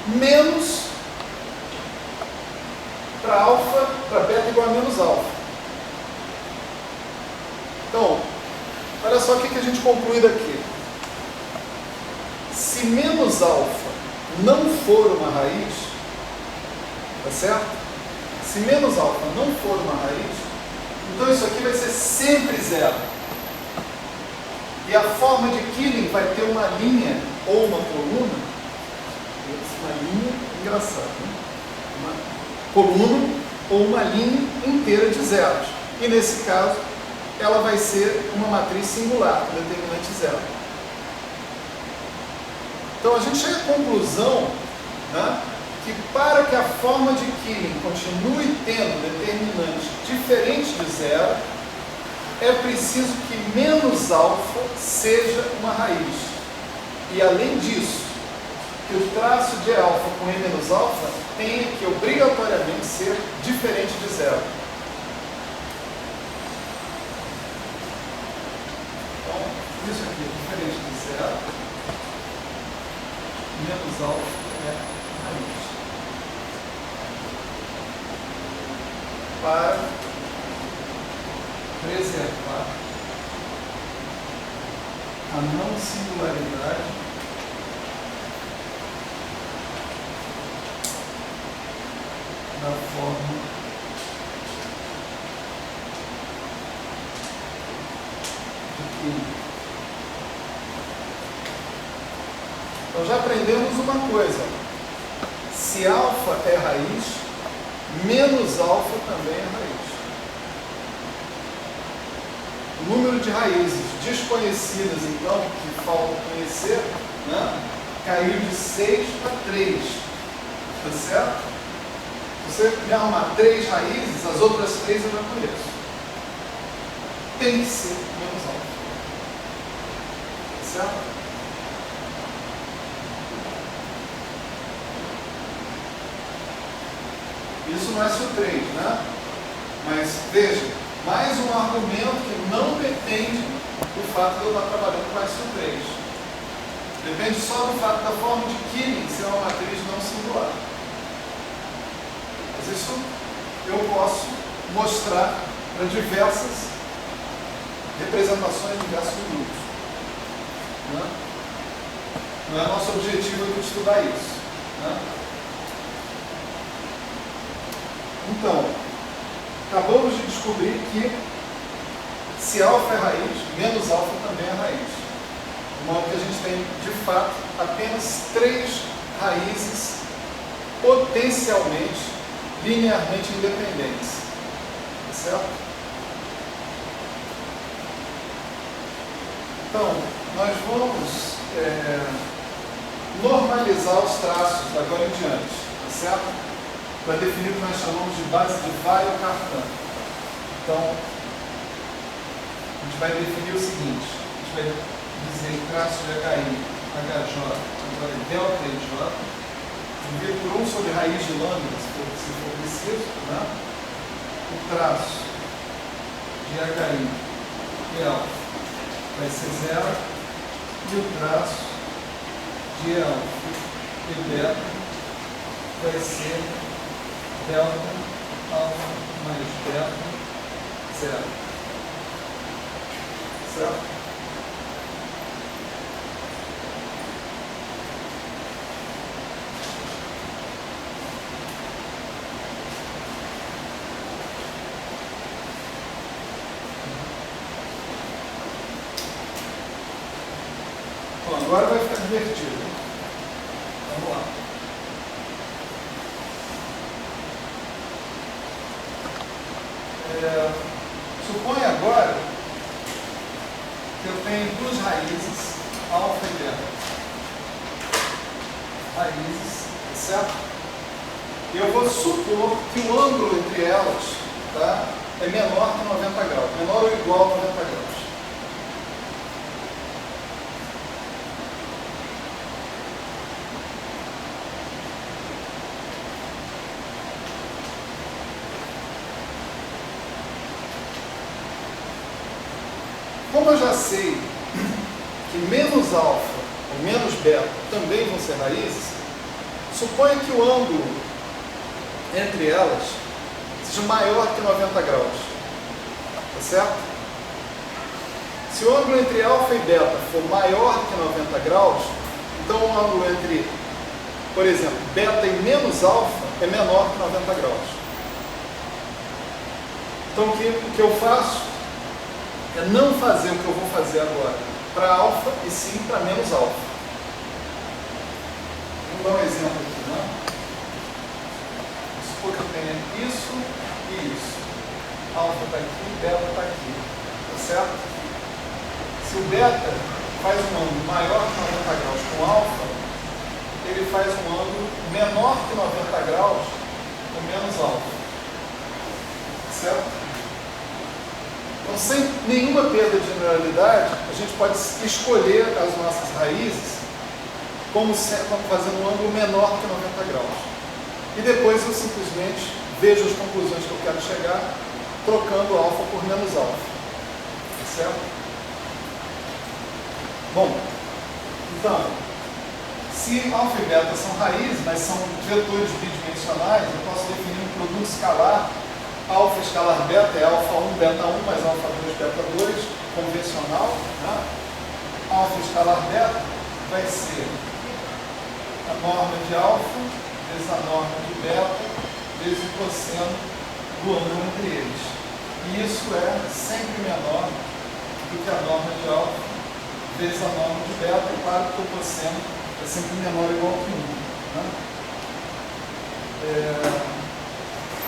menos para alfa, para beta igual a menos alfa. Então, olha só o que a gente conclui daqui. Se menos alfa não for uma raiz, tá certo? Se menos alfa não for uma raiz, então isso aqui vai ser sempre zero. E a forma de Killing vai ter uma linha ou uma coluna, uma linha, engraçado, né? Uma coluna ou uma linha inteira de zeros. E nesse caso, ela vai ser uma matriz singular, com determinante zero. Então a gente chega à conclusão, né, que para que a forma de Killing continue tendo determinante diferente de zero, é preciso que menos alfa seja uma raiz. E além disso, que o traço de alfa com E menos alfa tenha que obrigatoriamente ser diferente de zero. Então, isso aqui é diferente de zero. Menos alfa é raiz. Para preservar a não singularidade da forma de Killing. Então já aprendemos uma coisa: se alfa é raiz, menos alfa também é raiz. O número de raízes desconhecidas, então, que falta conhecer, né, caiu de 6 para 3. Tá certo? Se você me arrumar 3 raízes, as outras 3 eu já conheço. Tem que ser menos alfa. Tá certo? Isso não é S3, né? Mas veja, mais um argumento que não depende do fato de eu estar trabalhando com S3. Depende só do fato da forma de Killing ser uma matriz não singular. Mas isso eu posso mostrar para diversas representações de diversos grupos. Né? Não é nosso objetivo aqui estudar isso. Né? Então, acabamos de descobrir que se alfa é raiz, menos alfa também é raiz. De modo que a gente tem, de fato, apenas 3 raízes potencialmente, linearmente independentes. Tá certo? Então, nós vamos normalizar os traços da agora em diante. Tá certo? Para definir o que nós chamamos de base de Weyl Cartan. Então, a gente vai definir o seguinte: a gente vai dizer que traço de HI, HJ, agora é delta EJ, dividido por 1 sobre raiz de lambda, se for preciso, né? O traço de HI e alfa vai ser 0, e o traço de alfa e beta vai ser delta, alfa mais beta, 0. Certo? Bom, agora vai ficar divertido. Vamos lá. Suponha agora que eu tenho 2 raízes, alfa e beta. Raízes, certo? E eu vou supor que o ângulo entre elas, tá, é menor que 90 graus, menor ou igual a 90 graus. Como eu já sei que menos alfa ou menos beta também vão ser raízes, Suponha que o ângulo entre elas seja maior que 90 graus. Tá certo? Se o ângulo entre alfa e beta for maior que 90 graus, então o ângulo entre, por exemplo, beta e menos alfa é menor que 90 graus. Então o que eu faço é não fazer o que eu vou fazer agora para alfa e sim para menos alfa. Vamos dar um exemplo aqui, né? Vamos supor que eu tenha isso e isso. Alfa está aqui, beta está aqui. Tá certo? Se o beta faz um ângulo maior que 90 graus com alfa, ele faz um ângulo menor que 90 graus com menos alfa. Certo? Então, sem nenhuma perda de generalidade, a gente pode escolher as nossas raízes como fazendo um ângulo menor que 90 graus. E depois eu simplesmente vejo as conclusões que eu quero chegar, trocando alfa por menos alfa. Certo? Bom, então, se alfa e beta são raízes, mas são vetores bidimensionais, eu posso definir um produto escalar. Alfa escalar beta é alfa 1, beta 1, mais alfa 2, beta 2, convencional. Né? Alfa escalar beta vai ser a norma de alfa vezes a norma de beta vezes o cosseno do ângulo entre eles. E isso é sempre menor do que a norma de alfa vezes a norma de beta, e claro que o cosseno é sempre menor ou igual que 1. Né?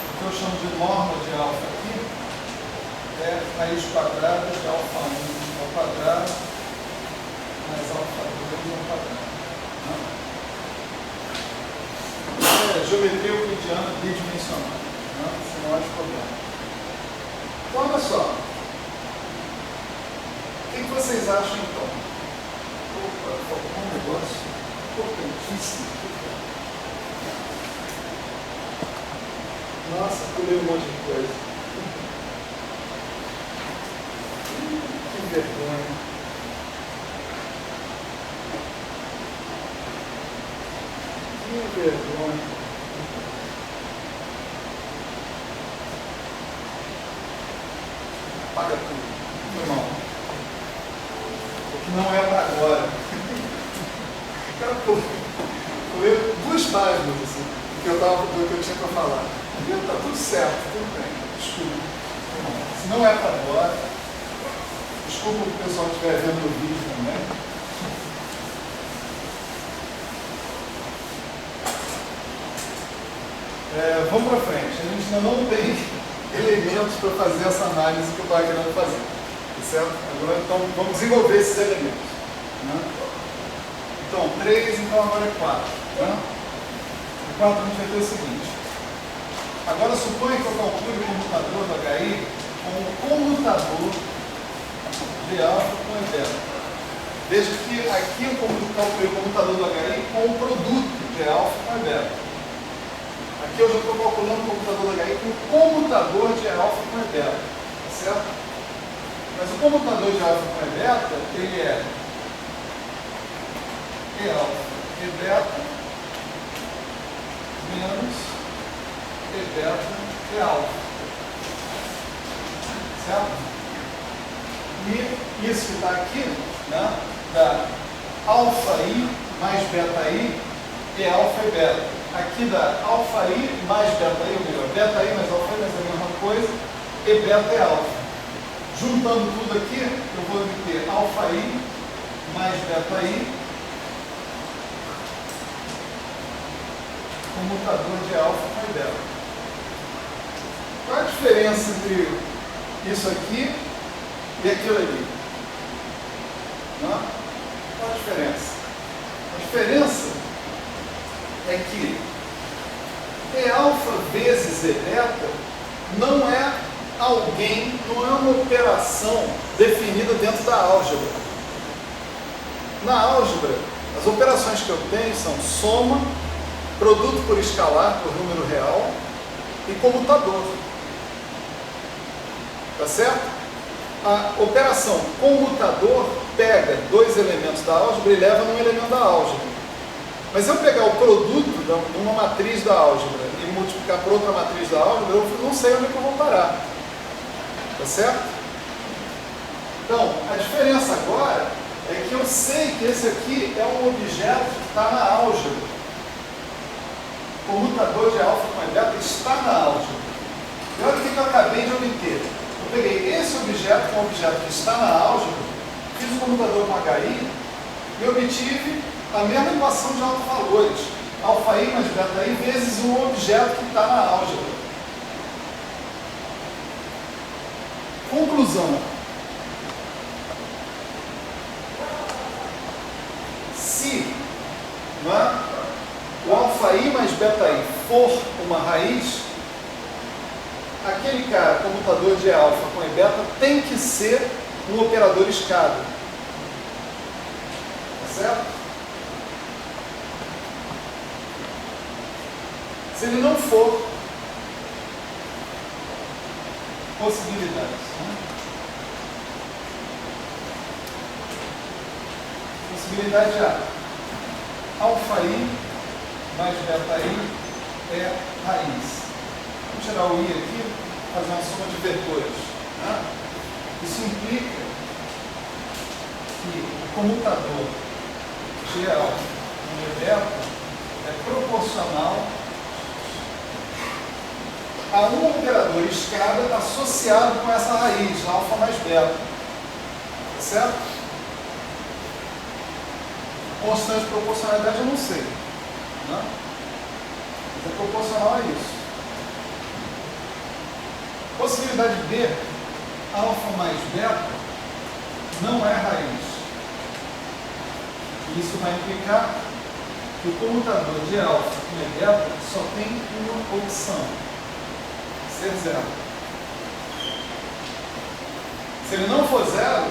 O que eu chamo de norma de alfa aqui é raiz quadrada de alfa 1 ao quadrado mais alfa 2 ao quadrado. Né? É geometria euclidiana bidimensional. Né? Sem maiores problemas. Então, olha só. O que vocês acham então? Opa, faltou um negócio importantíssimo. Nossa, pulei um monte de coisa. Que vergonha. Que vergonha. Apaga tudo. Irmão. Porque não é para agora. Cara, pulei 2 páginas assim, do que eu tinha para falar. Está tudo certo, tudo bem. Desculpa. Se não é para agora, desculpa o pessoal que estiver vendo o vídeo também. Vamos para frente. A gente ainda não tem elementos para fazer essa análise que eu estava querendo fazer. Certo? Agora então, vamos desenvolver esses elementos. Né? Então, 3, então agora é 4. Né? O 4 a gente vai ter o seguinte. Agora suponha que eu calcule o comutador do HI com o comutador de alfa com E beta. Veja que aqui eu calculei o comutador do HI com o produto de alfa com E beta. Aqui eu já estou calculando o comutador do HI com o comutador de alfa com E beta. Tá certo? Mas o comutador de alfa com E beta, ele é E alfa E beta menos E beta e alfa. Certo? E isso que está aqui, né, dá alfa i mais beta i e alfa e beta. Aqui dá alfa i mais beta i, ou melhor, beta i mais alfa i, mas é a mesma coisa, e beta e alfa. Juntando tudo aqui, eu vou obter alfa i mais beta i, comutador de alfa com E beta. Qual a diferença entre isso aqui e aquilo ali? Não? Qual a diferença? A diferença é que E alfa vezes E beta não é alguém, não é uma operação definida dentro da álgebra. Na álgebra, as operações que eu tenho são soma, produto por escalar, por número real, e comutador. Tá certo? A operação comutador pega 2 elementos da álgebra e leva num elemento da álgebra. Mas eu pegar o produto de uma matriz da álgebra e multiplicar por outra matriz da álgebra, eu não sei onde é que eu vou parar. Tá certo? Então, a diferença agora é que eu sei que esse aqui é um objeto que está na álgebra. O comutador de alfa com beta está na álgebra. E olha o que eu acabei de obter. Eu peguei esse objeto, que é um objeto que está na álgebra, fiz o comutador com HI e obtive a mesma equação de autovalores. Alfa I mais beta I vezes um objeto que está na álgebra. Conclusão. Se o alfa I mais beta I for uma raiz, aquele cara, comutador de alfa com E beta, tem que ser um operador escada. Tá certo? Se ele não for, possibilidades. Possibilidade A. Alfa I mais beta I é raiz. Vamos tirar o I aqui, fazer uma soma de vetores. Né? Isso implica que o comutador G alfa com E beta é proporcional a um operador escada associado com essa raiz, alfa mais beta. Tá certo? Constante de proporcionalidade eu não sei. Né? Mas é proporcional a isso. Possibilidade B, alfa mais beta não é raiz. Isso vai implicar que o comutador de alfa com E beta só tem uma opção. Ser zero. Se ele não for zero,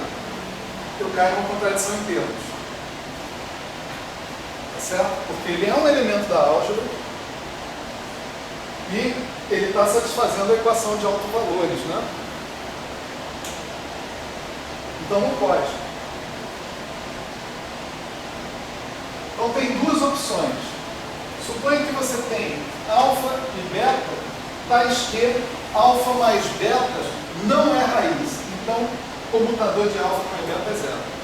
eu caio numa contradição em termos. Tá certo? Porque ele é um elemento da álgebra e ele está satisfazendo a equação de autovalores, né? Então não pode. Então tem duas opções. Suponha que você tem alfa e beta, tais que alfa mais beta não é raiz. Então, comutador de alfa com beta é zero.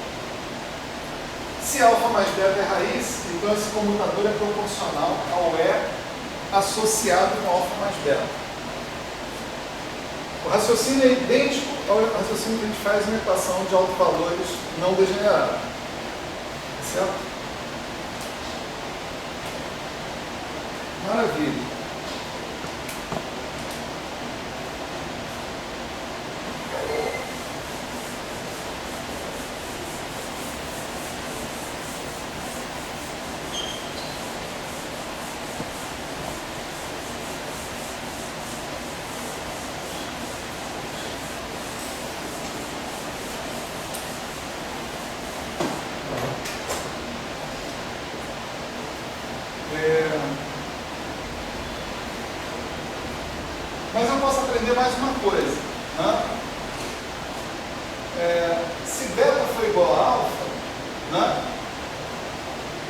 Se alfa mais beta é raiz, então esse comutador é proporcional ao E associado com alfa mais beta. O raciocínio é idêntico ao raciocínio que a gente faz em equação de autovalores não degenerada. Certo? Maravilha. Mas eu posso aprender mais uma coisa. Né? Se beta for igual a alfa, né?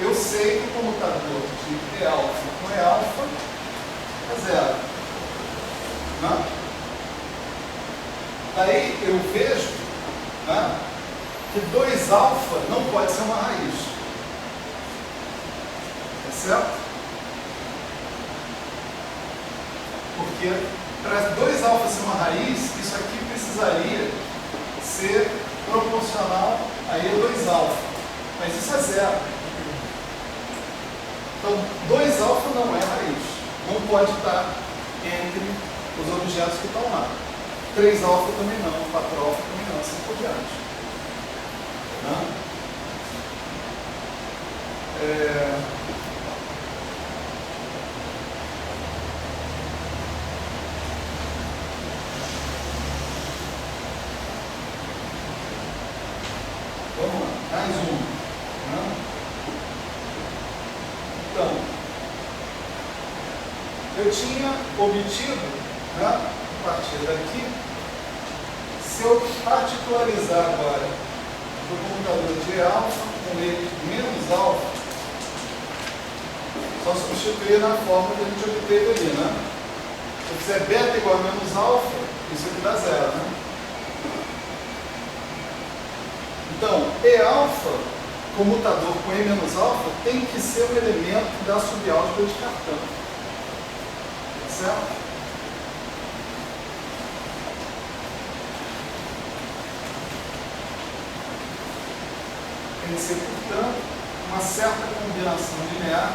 Eu sei que o comutador de E alfa com E alfa é zero. Né? Daí eu vejo, né, que 2 alfa não pode ser uma raiz. Tá certo? Porque para 2 alfa ser uma raiz, isso aqui precisaria ser proporcional a E2 alfa. Mas isso é zero. Então, 2 alfa não é raiz. Não pode estar entre os objetos que estão lá. 3 alfa também não, 4 alfa também não, assim por diante. Né? Vamos lá, mais um. Né? Então, eu tinha obtido, né, a partir daqui, se eu particularizar agora o comutador de E alfa com E menos alfa, Só substituir na fórmula que a gente obteve ali, né? Se eu fizer beta igual a menos alfa, isso aqui dá zero, né? Então, E alfa, comutador com E menos alfa, tem que ser um elemento da subálgebra de Cartan. Certo? Tem que ser, portanto, uma certa combinação linear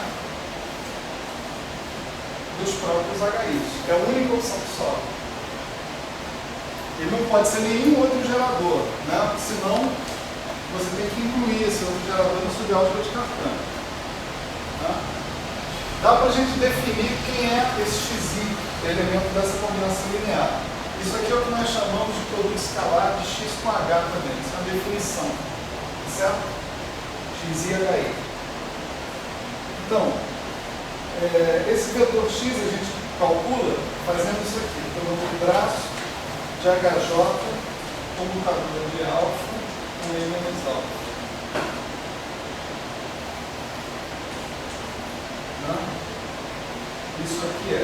dos próprios HIs. É a única opção que sobra. Ele não pode ser nenhum outro gerador, né? Senão você tem que incluir esse outro gerador na subálgebra de Cartan. Tá? Dá para a gente definir quem é esse xi, elemento dessa combinação linear. Isso aqui é o que nós chamamos de produto escalar de x com h também. Isso é uma definição. Certo? X e HI. Então, esse vetor x a gente calcula fazendo isso aqui. Tomando o braço de HJ, comutador de alfa com E menos alfa. Isso aqui é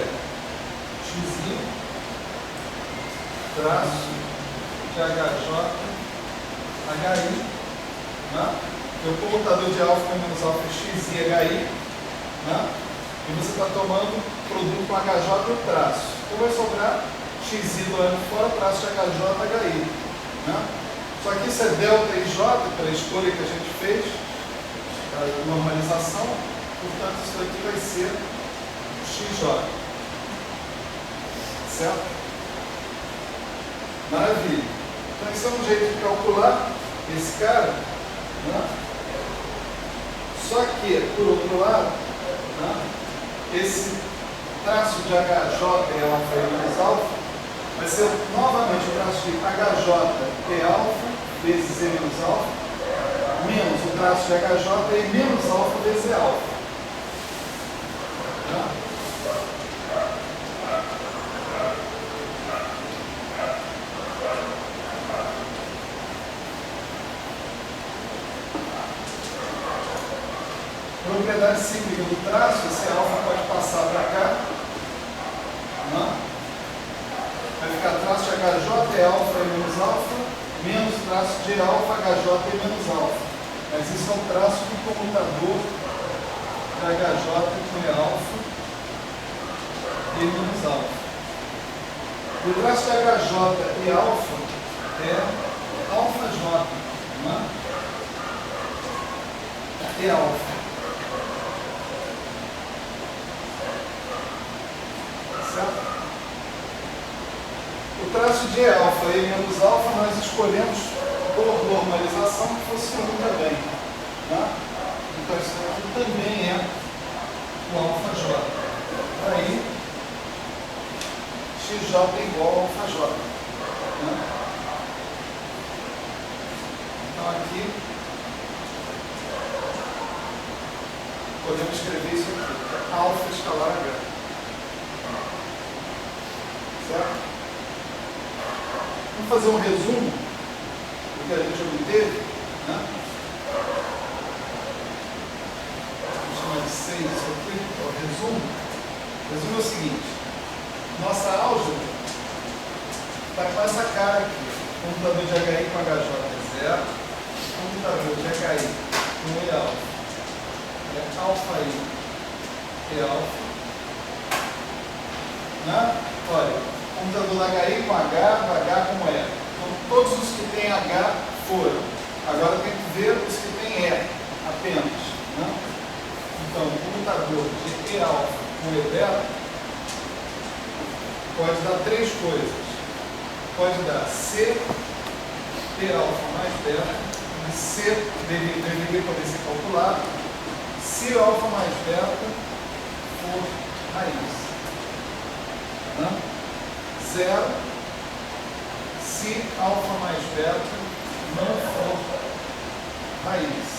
x traço de HJ, HI, né? O comutador de alfa com menos alfa é x e HI, né? E você está tomando produto com HJ e o traço. Então vai sobrar x do lado fora, traço de HJ, HI. Né? Só que isso é delta e J, pela escolha que a gente fez, a normalização, portanto isso aqui vai ser XJ. Certo? Maravilha. Então esse é um jeito de calcular esse cara, né? Só que, por outro lado, né, esse traço de HJ é alfa e menos alfa, vai ser novamente o traço de HJ é alfa vezes E menos alfa, menos o traço de HJ é menos alfa vezes E alfa. Tá? Propriedade cíclica do traço, esse alfa pode passar para cá. Não? Vai ficar traço de HJ é alfa e menos alfa, menos traço de alfa, HJ e menos alfa. Mas isso é um traço do comutador de HJ com E alfa e menos alfa. E o traço de HJ e alfa é alfa J. Não? E alfa. Certo? O traço de E alfa e menos alfa nós escolhemos por normalização que fosse 1 também. Tá? Então isso aqui também é o alfa J. Aí XJ é igual a alfa J. Tá? Então aqui podemos escrever isso aqui, que é alfa escalar H. Certo? Vamos fazer um resumo do que a gente obteve, né? Vamos chamar de 6 isso aqui, é o resumo. O resumo é o seguinte: nossa álgebra está com essa cara aqui. Computador de HI com HJ é 0, computador de HI com E alfa é alfa I E alfa. Né? Olha, computador da HI com H com E. Então, todos os que têm H foram. Agora tem que ver os que têm E apenas. Né? Então, o computador de E alfa com E beta pode dar três coisas. Pode dar C, P alfa mais beta, e C deveria poder ser calculado, se alfa mais beta for raiz. 0 se alfa mais beta não for raiz.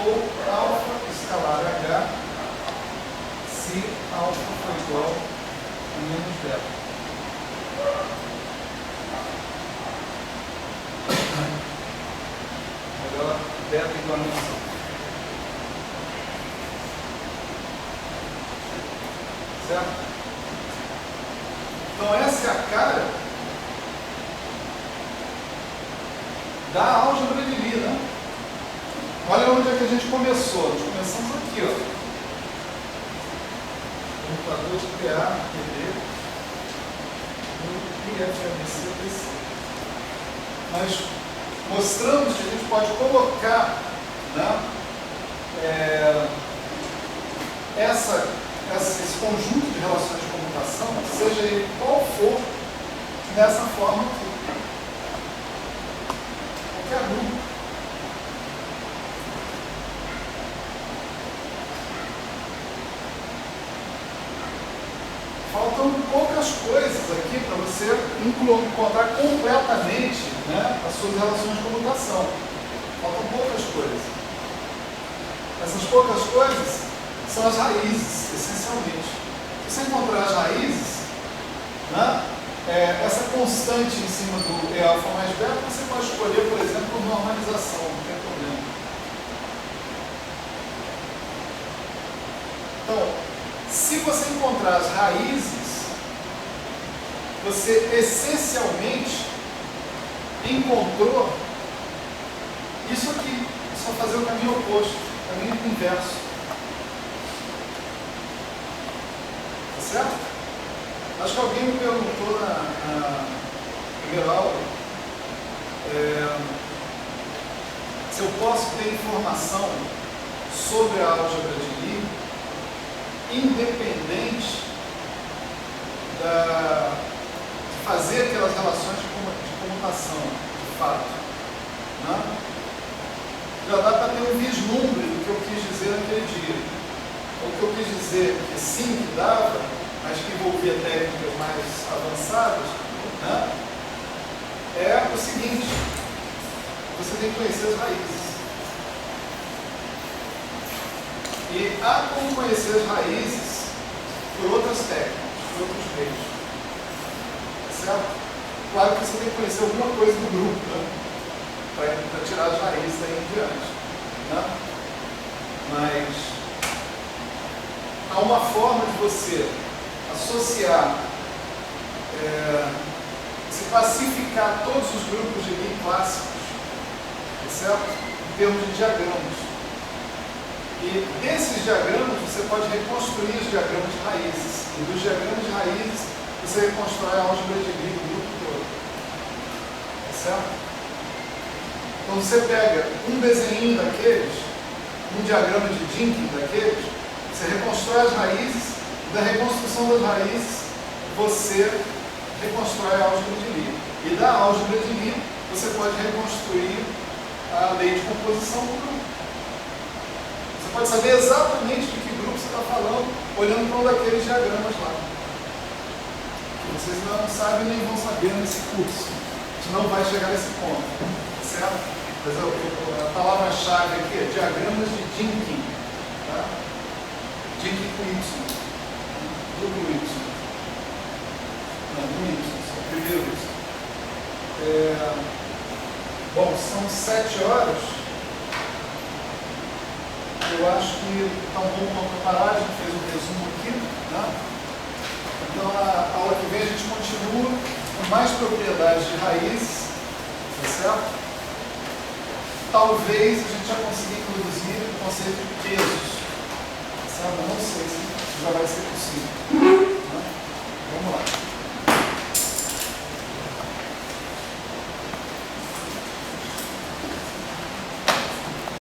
Ou alfa escalar H se alfa for igual a menos beta. Melhor beta igual a menos alfa. certo? Então essa é a cara da álgebra de Lie, né? Olha onde é que a gente começou. Nós começamos aqui, ó. Computador de PA, PD, no IFMC. Nós mostramos que a gente pode colocar, né, esse conjunto de relações de comutação, seja ele qual for, dessa forma aqui. Qualquer grupo. Faltam poucas coisas aqui para você encontrar completamente, né, as suas relações de comutação. Faltam poucas coisas. Essas poucas coisas são as raízes, essencialmente. Se você encontrar as raízes, né, essa constante em cima do E alfa mais beta, você pode escolher, por exemplo, normalização, não tem problema. Então, se você encontrar as raízes, você essencialmente encontrou isso aqui. É só fazer o caminho oposto, o caminho inverso. Tá certo? Acho que alguém me perguntou na primeira aula se eu posso ter informação sobre a álgebra de Lie independente de fazer aquelas relações de comutação, de fato. Né? Já dá para ter um vislumbre do que eu quis dizer naquele dia. O que eu quis dizer que sim, que dava, mas que envolvia técnicas mais avançadas, né, é o seguinte: você tem que conhecer as raízes. E há como conhecer as raízes por outras técnicas, por outros meios. Certo? Claro que você tem que conhecer alguma coisa do grupo, né, para tirar as raízes daí em diante. Né? Mas há uma forma de você associar, se classificar todos os grupos de Lie clássicos, certo? Em termos de diagramas. E desses diagramas você pode reconstruir os diagramas de raízes. E dos diagramas de raízes você reconstrói a álgebra de Lie do grupo todo. Certo? Então você pega um desenho daqueles, um diagrama de Dynkin daqueles, você reconstrói as raízes, e da reconstrução das raízes você reconstrói a álgebra de Lie. E da álgebra de Lie você pode reconstruir a lei de composição do grupo. Você pode saber exatamente de que grupo você está falando, olhando para um daqueles diagramas lá. Vocês não sabem nem vão saber nesse curso. A gente não vai chegar nesse ponto. Certo? Mas a palavra-chave aqui é diagramas de Dynkin. Tá? Dynkin com Y. Duplo Y. Não, um Y. Só o primeiro Y. Bom, são 7 horas. Eu acho que está um bom ponto para parar, a gente fez um resumo aqui. Né? Então, na aula que vem a gente continua com mais propriedades de raízes, tá certo? Talvez a gente já consiga introduzir o conceito de pesos, tá certo? Não sei se